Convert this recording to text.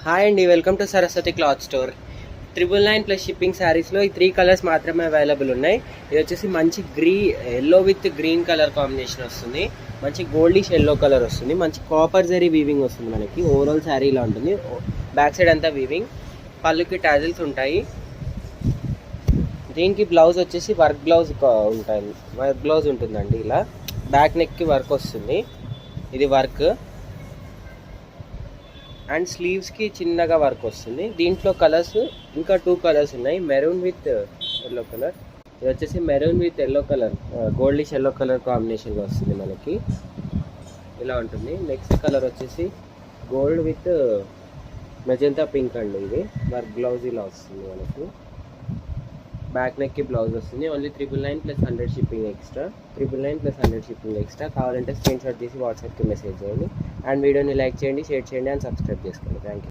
Hi అండి, welcome to Saraswati cloth store. 999 plus shipping శారీస్లో ఈ 3 కలర్స్ మాత్రమే అవైలబుల్ ఉన్నాయి. ఇది వచ్చేసి మంచి yellow with green colour combination వస్తుంది. మంచి గోల్డిష్ ఎల్లో కలర్ వస్తుంది. మంచి కాపర్ జరీ వీవింగ్ వస్తుంది. మనకి ఓవరాల్ శారీ ఇలా ఉంటుంది. బ్యాక్ సైడ్ అంతా వీవింగ్, పళ్ళుకి టాజిల్స్ ఉంటాయి. దీనికి బ్లౌజ్ వచ్చేసి వర్క్ బ్లౌజ్ ఉంటుందండి. ఇలా బ్యాక్ నెక్కి వర్క్ వస్తుంది. ఇది వర్క్ అండ్ స్లీవ్స్కి చిన్నగా వర్క్ వస్తుంది. దీంట్లో కలర్స్ ఇంకా 2 కలర్స్ ఉన్నాయి. మెరూన్ విత్ ఎల్లో కలర్, ఇది వచ్చేసి maroon with yellow colour, goldish yellow colour కాంబినేషన్లో వస్తుంది. మనకి ఇలా ఉంటుంది. నెక్స్ట్ కలర్ వచ్చేసి గోల్డ్ విత్ మెజెంతా పింక్ అండి. ఇది వర్క్ బ్లౌజ్ ఇలా వస్తుంది. మనకి బ్యాక్ నెక్కి బ్లౌజ్ వస్తుంది. Only 999 plus 100 shipping extra. 999 plus 100 shipping extra. కావాలంటే స్క్రీన్ షాట్ తీసి వాట్సాప్కి మెసేజ్ చేయండి. అండ్ వీడియోని లైక్ చేయండి, షేర్ చేయండి అండ్ సబ్స్క్రైబ్ చేసుకోండి. Thank you.